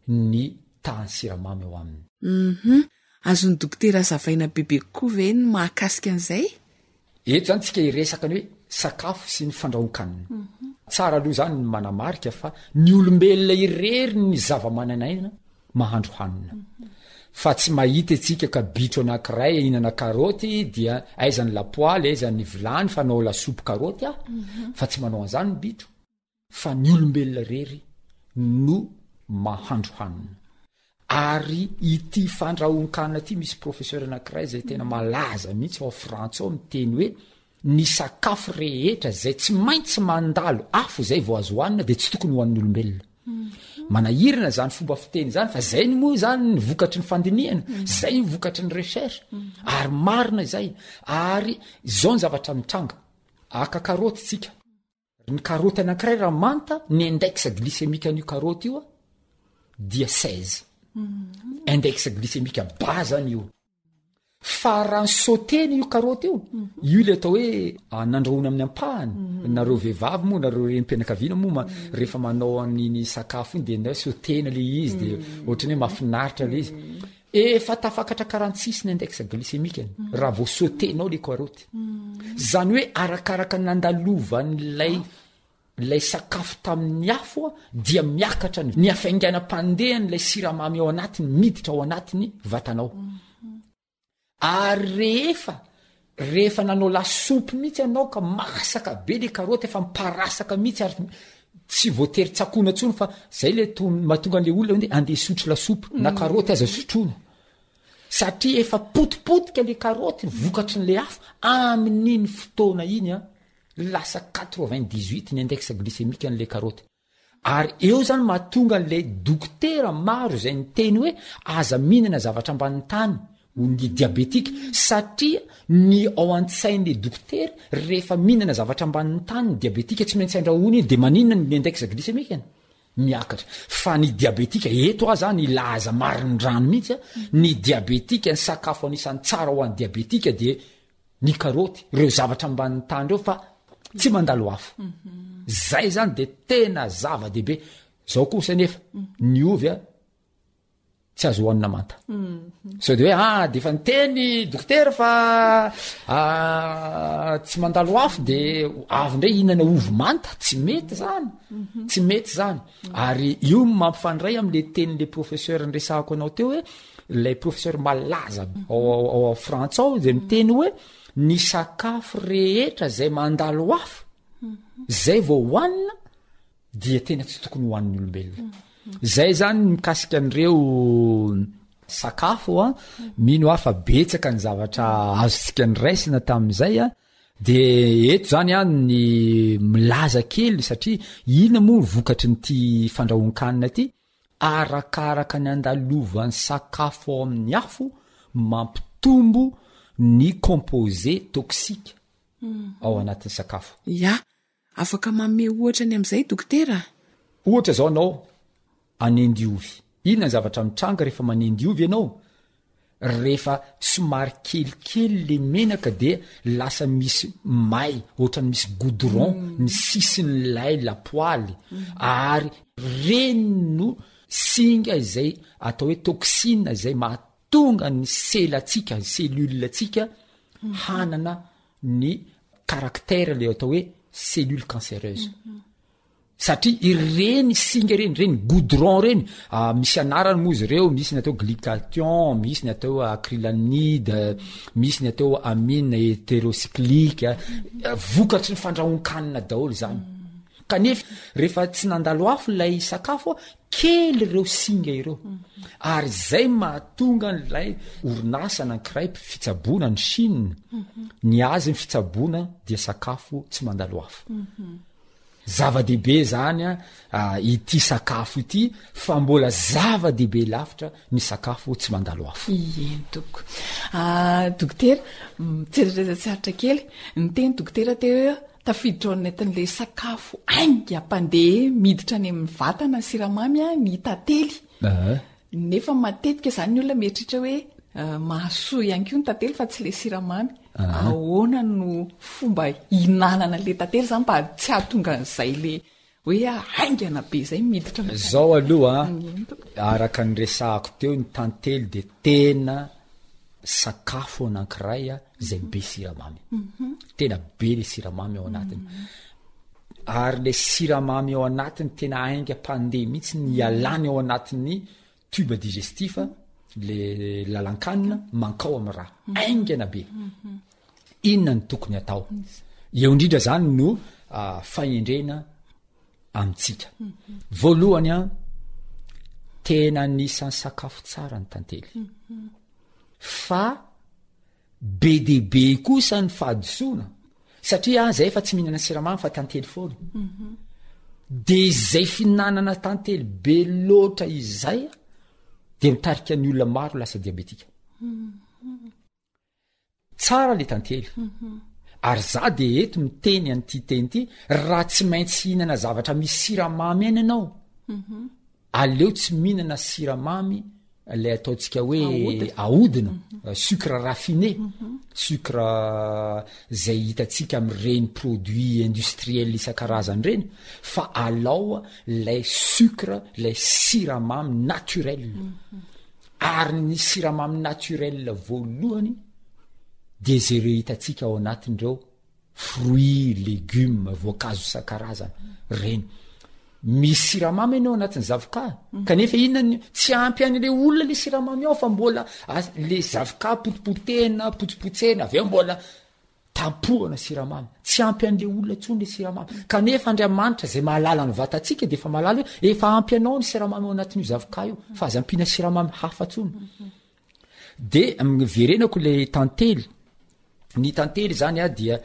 ny tahany siramamy ao aminy azony dokotera zavaina bebe koa ve ny mahakasika an'izay eto zany tsika iresaka ny hoe sakafo sy ny fandrahoan-kanina tsara aloha zany ny manamarika fa ny olombelona irery ny zava-mananaina mahandro hanina fa tsy mahita tsika ka bitro anankiray inana karoty dia aizany lapoaly aizany vilany fa nao lasopy karoty fa tsy manao an'izany ny bitro fa ny olombelona rery no mahandro hanina ary ity fandrahoan-kanina ty misy professeur anankiray zay tena malaza mihitsy ao frantsa ao miteny hoe ny sakafo rehetra zay tsy maintsy mandalo afo zay vo azo hoanina de tsy tokony hoan'ny olombelona manahirana zany fomba fiteny zany fa zay ny moa zany ny vokatry ny fandiniana zay ny vokatry ny recherche ary marina zay ary zao ny zavatra mitranga aka karoty tsika ny karoty anankiray raha manta ny index glycémique an'io karoty io a dia 16 index glycémique bas zany io fa raha ny soteny io karoty io io le atao hoe nandrahona amin'ny ampahany nareo vehivavy moa nareo renympianakaviana moa rehefa manao an'iny sakafo iny de na sotena le izy de ohatrany hoe mafinaritra le izy efa tafakatra 46 index glycémique raha vao sotenao le karoty zany hoe arakaraka nandalovanyilay sakafo tamin'ny afo dia miakatra ny afainganam-pandehanyilay siramamy ao anatiny miditra ao anatiny vatanao ary rehefa nanao lasopy mihitsy anao ka masaka be le karoty efa miparasaka mihitsy ary tsy voatery tsakona tsony fa zay le mahatonga an'le olona hoe andeha sotro lasopy na karoty aza sotroina satria efa potipotika le karoty vokatry n'le afo amin'iny fotoana iny lasa 98 ny index glycémique an'le karoty ary eo zany mahatonga an'le dokotera maro zay ny teny hoe aza mihinana zavatra ambanin'ny tany ny diabetika satria ny ao an-tsain'le dokotera rehefa mihinana zavatra ambanin'ny tany ny diabetika tsy maintsy andrahony iny de maninona ny index glycémique miakatra fa ny diabetika eto a zany ilaza marindrano mihitsy ny diabetika ny sakafo anisan'ny tsara ho an'ny diabetika de ny karoty reo zavatra ambanin'ny tany reo fa tsy mandalo afo zay zany de tena zava-dehibe zao kosa nefa ny ovy tsy azo hoanina manta so de hoe de fa niteny dokotera fa tsy mandalo afo de avy ndray ihinana ovy manta tsy mety zany ary io mampifandray am'le tenyle professeur nyresahako anao teo hoe lay professeur malaza ao frantsao zay miteny hoe ny sakafo rehetra zay mandalo afo zay vao hoanina dia tena tsy tokony hoan'ny olombelona zay zany mikasika an'ireo sakafo mino afa betsaka ny zavatra azontsika ny raisina tamin'izay de eto zany ny milaza kely satria ina moa vokatry nyty fandrahoan-kanina ty arakaraka ny andalovan'ny sakafo ao amin'ny afo mampitombo ny composé toxique ao anatin'ny sakafo afaka manome ohatra ny am'izay dokotera ohatra zao anao anendy ovy inona ny zavatra mitranga rehefa manendy ovy ianao rehefa somary kelikely le menaka de lasa misy may ohatrany misy goudron ny sisin'lay lapoaly ary reny no singa izay atao hoe toxine izay mahatonga ny selatsika cellule tsika hanana ny caractère le atao hoe cellule cancéreuse satria ireny singa reny goudron reny misy anarany moa izy ireo misy ny atao glycation misy ny atao acrylamide misy ny atao amine hétérocyclique vokatry ny fandrahoan-kanina daholo zany kanefa rehefa tsy nandalo afo lay sakafo kely ireo singa ireo ary zay mahatonga nylay orinasa anankiray fitsaboana ny Chine ny azy ny fitsaboana dia sakafo tsy mandalo afo zava-dehibe zany ity sakafo ity fa mbola zava-dehibe lavitra ny sakafo tsy mandalo afo toko dokotera mitserasaratra kely ny teny dokotera teo tafiditra ao anatin'le sakafo ainga mpandeha miditra any amin'ny vatana siramamy ny tantely nefa matetika zany ny olona mieritritra hoe mahasoa ihany ko ny tantely fa tsy le siramamy ahoana no fomba hinanana le tantely zany mba tsy ahatonga an'izay le hoe haingana be zay miditra zao aloha araka ny resahako teo ny tantely de tena sakafo anankiray zay be siramamy tena be le siramamy ao anatiny ary le siramamy ao anatiny tena ainga mpandeha mihitsy ny alany ao anatin'ny tube digestif le lalan-kanina mankao amin'ny raha aingana be inona ny tokony atao eo indrindra zany no fahendrena amitsika voalohany tena nisan'ny sakafo tsara ny tantely fa be dehibe kosa ny fahadisoana satria zay efa tsy mihinana siramamy fa tantely foana de zay finanana tantely be loatra izay de mitarika ny olona maro lasa diabetika tsara le tantely ary za de eto miteny an'ity teny ity raha tsy maintsy hinana zavatra misy siramamy any ianao aleo tsy mihinana siramamy lay ataontsika hoe ahodina sucre raffiné sucre zay hitatsika am'ireny produit industriel isan-karazany reny fa alao lay sucre lay siramamy naturel ary ny siramamy naturel voalohany de zay reo hitatsika ao anatin'ireo fruits légumes voankazo isan-karazany reny misy siramamy enao anatin'ny zavoka kanefa inona tsy ampy an'le olona le siramamy ao fa mbola le zavoka potiportena potsipotsena aveo mbola tampohana siramamy tsy ampy an'le olona tsony le siramamy kanefa Andriamanitra zay mahalala ny vatatsika de efa mahalala hoe efa ampy anao ny siramamy ao anatin'io zavoka io fa azy ampina siramamy hafa tsony de verenako le tantely ny tantely zany dia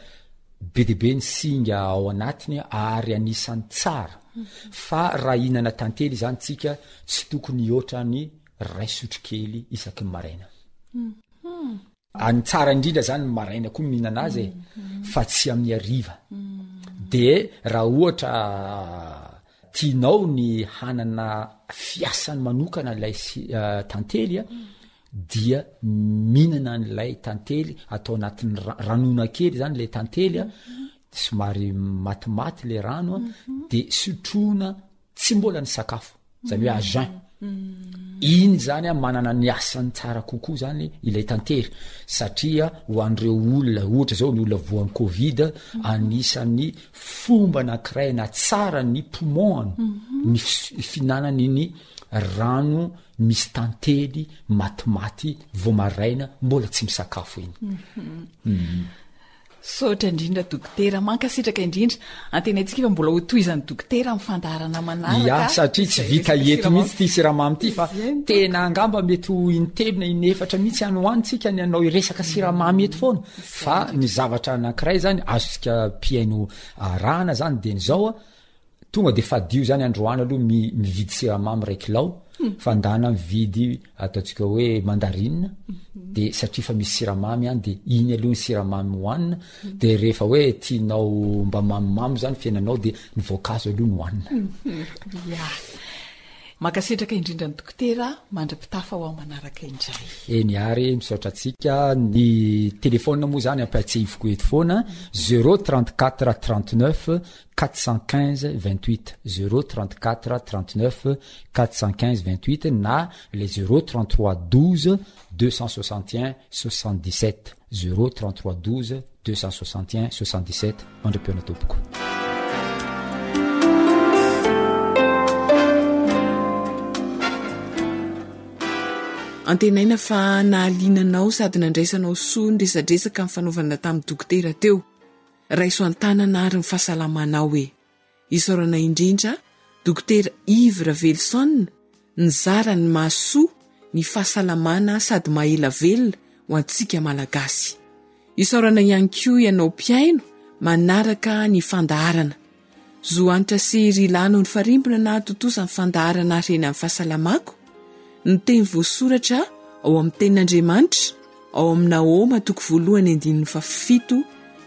be debe ny singa ao anatiny ary anisan'ny tsara fa raha inana tantely zany tsika tsy tokony oatra ny ray sotrokely isaky ny maraina any tsara indrindra zany ny maraina koa mihinana azy fa tsy amin'ny ariva de raha ohatra tianao ny hanana fiasany manokana lay tantely dia mihinana n'lay tantely atao anatin'ny ranona kely zany le tantely somary matimaty le rano de sotrona tsy mbola ny sakafo zany hoe agin iny zany manana ny asany tsara kokoa zany ilay tantely satria ho an'ireo olona ohatra zao ny olona voan'ny covid anisan'ny fomba anankiray na tsara ny poumon ny finanany ny rano misy tantely matimaty vomaraina mbola tsy misakafo iny sotra indrindra dokotera mankasitraka indrindra antenaitsika fa mbola ho toizany dokotera amin'ny fandaharana manaraka satria tsy vita eto mihitsy ty siramamy ty fa tena angamba mety ho intelo na inefatra mihitsy any hoanitsika ny anao iresaka siramamy eto foana fa ny zavatra anankiray zany azontsika piaino rahana zany de nyzao tonga de fadio zany androany aloha mividy siramamy raikilao fandana mividy ataontsika hoe mandarina de satria fa misy siramamy any de iny aloha ny siramamy hoanina de rehefa hoe tianao mba mamimamy zany fiainanao de ny voankazo aloha ny hoanina makasitraka indrindra ny dokotera mandra-pitafa ho ao manaraka indray eny ary misaotra atsika ny telefona moa zany ampatsihivoko eto foana 034 39 415 28 034 39 415 28 na le 033 12 261 77 033 12 261 77 mandra-piona tompoko antenaina fa nahalinanao sady nandraisanao soa ny resadresaka amin'ny fanaovana tamin'ny dokotera teo raiso an-tanana ary ny fahasalamanao hoe isaorana indrindra dokotera Ivre Velson nizara ny mahasoa ny fahasalamana sady mahela velona ho antsika malagasy isaorana ihany koa ianao mpiaino manaraka ny fandaharana zoanitra sery ilano ny farimbona na totosa ny fandaharana reny amin'ny fahasalamako ny teny voasoratra ao amin'ny tenin'Andriamanitra ao amina Naoma 1:7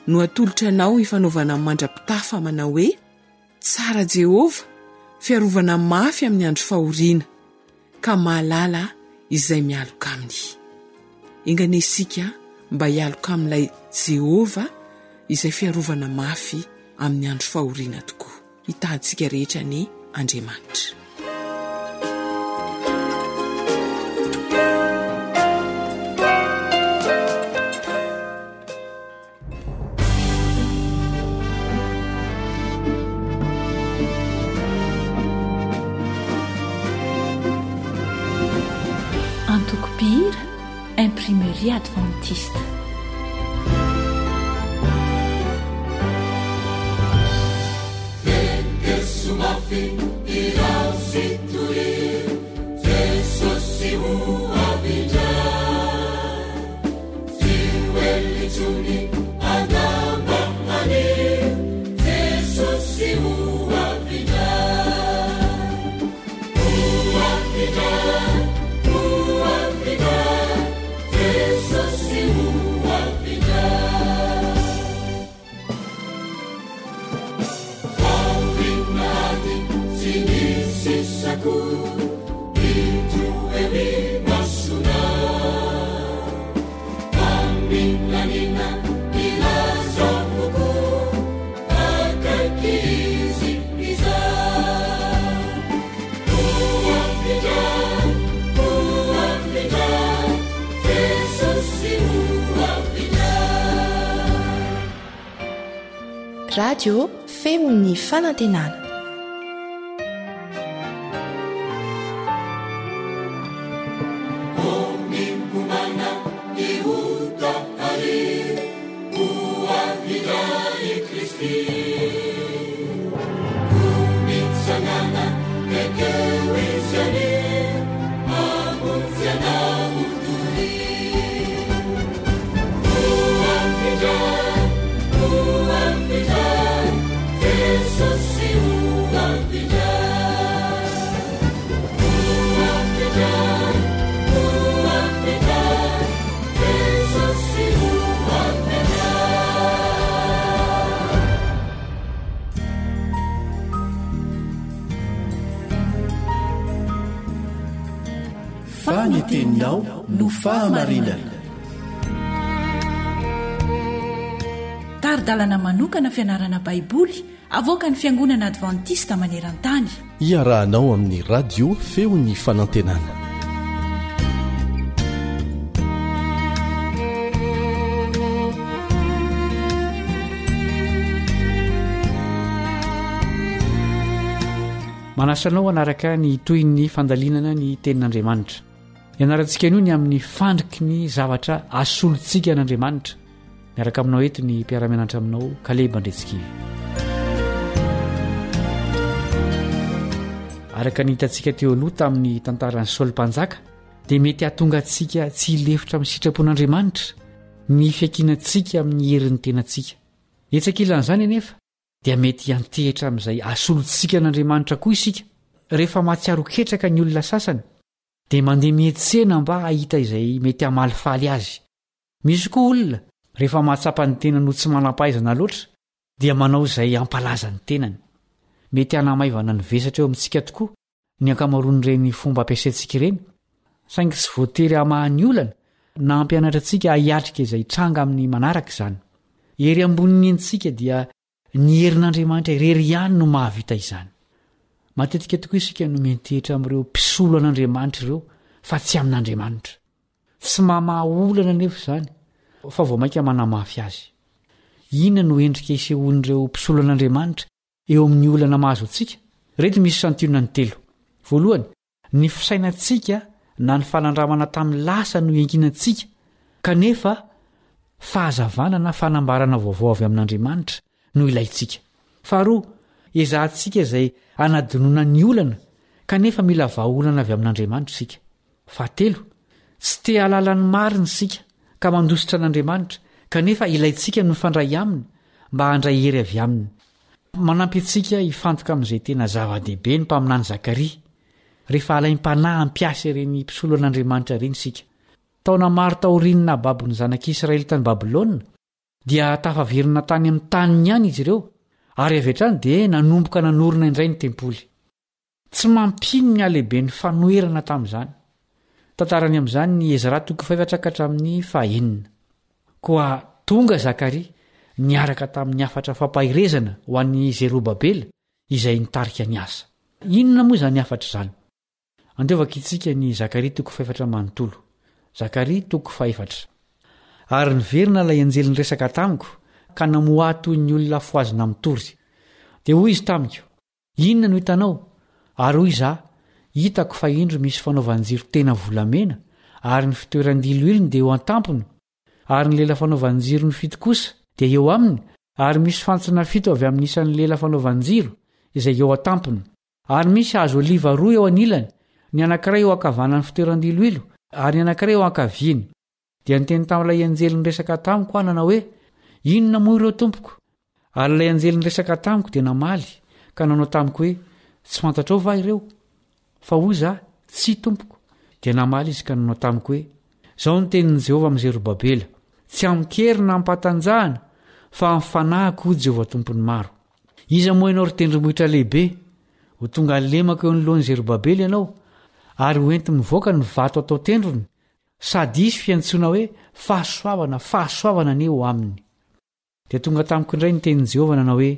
no atolotra anao ifanaovana mandra-pitafa manao hoe tsara Jehova fiarovana mafy amin'ny andro fahoriana ka mahalala izay mialoka aminy inganesika mba hialoka amin'ilay Jehova izay fiarovana mafy amin'ny andro fahoriana tokoa hitahitsika rehetra ny Andriamanitra Imprimerie Adventiste. Into every radio feon'ny fanantenana. Faniteninao no fahamarinana. Taridalana manokana fianarana baiboly avoaka ny Fiangonana Adventista Maneran-tany. Iarahanao amin'ny radio feon'ny fanantenana. Manasanao anaraka ny toy ny fandalinana ny tenin'Andriamanitra. Ianarantsika io ny amin'ny fandriky ny zavatra asolontsika an'Andriamanitra. Miaraka aminao eto ny mpiara-mianatra aminao Kaleba Andretsikivy. Araka ny hitantsika teo aloha tamin'ny tantaran'ny Saoly mpanjaka dia mety hahatonga antsika tsy hilefitra amin'ny sitrapon'Andriamanitra ny fiankinantsika amin'ny herin'ny tenantsika. Etsakilan'izany anefa dia mety hantehitra amin'izay asolontsika an'Andriamanitra koa isika. Rehefa mahatsiaro ketraka ny olona sasany dia mandeha mietsena mba hahita izay mety hamalifaly azy. Misy koa olona rehefa mahatsapa ny tenany ho tsy manam-pahaizana loatra dia manao izay hampalaza ny tenany. Mety hanamaivana ny vesatra eo amintsika tokoa ny ankamaroan'ireny fomba ampiasaintsika ireny, saingy tsy voatery hamahany olana na hampianatra antsika hahiatrika izay tranga amin'ny manaraka izany. Ery amboniny antsika dia ny herin'Andriamanitra irery ihany no mahavita izany. Matetika tokoa isika no mentehitra amin'ireo mpisolo an'Andriamanitra ireo fa tsy amin'Andriamanitra. Tsy mamaha olana nefa izany fa vao mainka manamafy azy. Inona no endrika isehoan'ireo mpisolo an'Andriamanitra eo amin'ny olana mahazo antsika? Reto misy santionany 3. Voalohany, ny fisainantsika na ny fanandramana tamin'ny lasa no iankinantsika kanefa fahazavana na fanambarana vaovao avy amin'Andriamanitra no ilayntsika. Faharoa, ezahantsika izay anadinoana ny olana kanefa mila vahaolana avy amin'Andriamanitra isika. Fahatelo, tsy te halala ny marina isika ka mandositra an'Andriamanitra kanefa ilayntsika no mifandray aminy mba handray hery avy aminy. Manampy antsika hifantoka amin'izay tena zava-dehibe ny mpaminany Zakaria rehefa alaim-panahy hampiasa ireny mpisolo an'Andriamanitra ireny isika. Taona maro taorianina babon'ny zanak'Israely tany Babilôna dia tafaverina tany amin'ny taniny ihany izy ireo ary avy hatrany dia nanomboka nanorina indray ny tempoly. Tsy mampino ny alehibe ny fanoherana tamin'izany. Tantarany amin'izany ny Ezra 4:4. Koa tonga Zakaria niaraka tamin'ny afatra fampahirezana ho an'ny Zerobabela izay nitarika ny asa. Inona moa izany afatra izany? Andeovaka itsika ny Zakaria 4:4. Zakaria 4:4. Ary niverina ilay anjely niresaka tamiko ka namoato ny olona foazina mitory. Dia hoy izy tamiko, inona no hitanao? Ary hoy izaho, hitako fa indro misy fanaovanjiro tena volamena ary ny fitoeran-diloilony dia eo an-tampony ary ny lela fanaovanjiro ny fito kosa dia eo aminy ary misy fantsona fito avy amin'ny isan'ny lela fanaovanjiro izay eo an-tampony ary misy hazo oliva 2 eo anilany, ny anankiray eo ankavanany fitoeran-diloilo ary ny anankiray eo ankaviany. Dia niteny tamin'ilay anjely niresaka tamiko anana hoe, inona moa ireo tompoko? Ary ilay anjely niresaka tamiko dia namaly ka nanao tamiko hoe, tsy fantatrao va ireo? Fa hoy izaho, tsy tompoko. Dia namaly izy ka nanao tamiko hoe, zao ny tenin'i Jehovah amin'ny Zerobabela, tsy amkerina ampatanjahana fa amfanahiko Jehovah tompony maro. Iza moa ianao ry tendrombohitra lehibe, ho tonga lemaka eo anoloan'i Zerobabela ianao ary ho enti mivoaka ny vato atao tendrony, sady isy fiantsoana hoe fahasoavana, fahasoavana ane ho aminy. Dia tonga tamiko indray ny tenin'i Jehovah nanao hoe,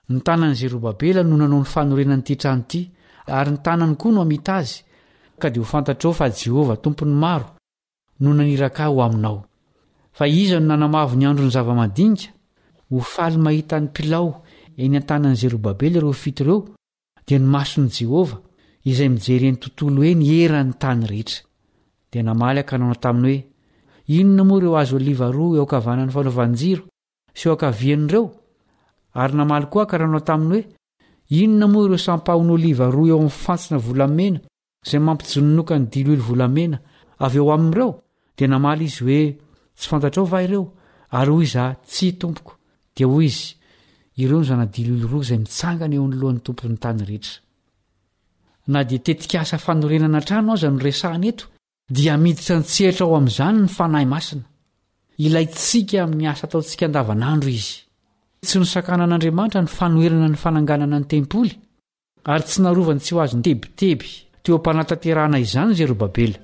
ny tanan'i Zerobabela no nanao ny fanorenany ity trano ity ary ny tanany koa no amita azy, ka dia ho fantatrao fa Jehovah tompony maro no naniraka ho aminao. Fa iza no nanamavo ny andro ny zava-madinika? ho faly mahita ny mpilao eny an-tanan'i Zerobabely ireo fito ireo dia ny mason'i Jehova izay mijery eny tontolo eny eran'ny tany rehetra. Dia namaly akanana taminy hoe inona moa ireo azo oliva roa eo ankavanan'ny fanaovanjiro sy eo ankavian'ireo? Ary namaly koa akanana taminy hoe inona moa ireo sampahony oliva roa eo amin'ny fantsina volamena izay mampijononoka ny diloilo volamena avy eo amin'ireo? Dia namaly izy hoe tsy fantatrao va ireo? Ary hoy izy tsy tompoko. Dia hoy izy ireo ny zanadiloilo roa izay mitsangana eo anolohan'ny tompon'ny tany rehetra. Na dia tetika asa fanorenana trano aza no resahana eto dia miditra ny tsehatra ao amin'izany ny fanahy masina. Ilayntsika amin'ny asa ataontsika andavanandro izy. Tsy nosakanan'Andriamanitra ny fanoherana ny fananganana ny tempoly ary tsy narovany tsy ho azy ny tebiteby teo am-panatanterahana izany Zerobabely.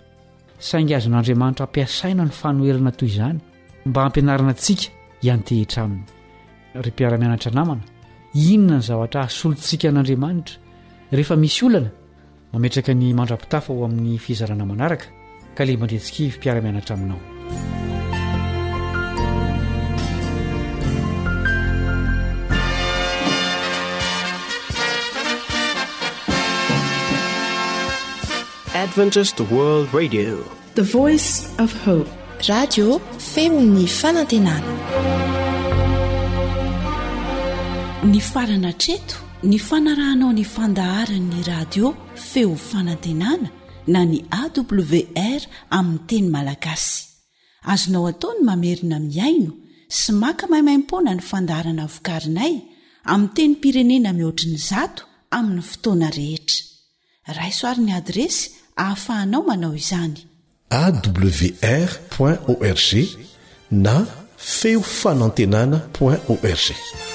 Saingy azon'Andriamanitra ampiasaina ny fanoherana toy izany mba hampianarana antsika hiantehitra aminy. Ry mpiara-mianatra namana, inona ny zavatra asolontsika an'Andriamanitra rehefa misy olana? Mametraka ny mandrapitafa ho amin'ny fizarana manaraka ka le mandretsikivy mpiara-mianatra aminao. Adventist World Radio, The Voice of Hope. Radio femon'ny fanantenana. Ny farana treto ny fanarahanao ny fandaharan'ny radio feo fanantenana na ny AWR amin'ny teny malagasy. Azonao ataony mamerina miaino sy maka maimaimpoana ny fandaharana vokarinay amin'ny teny pirenena mihoatriny 100 amin'ny fotoana rehetra. Raisoaryn'ny adresy ahafahanao manao izany: awr.org na feo fanantenana.org.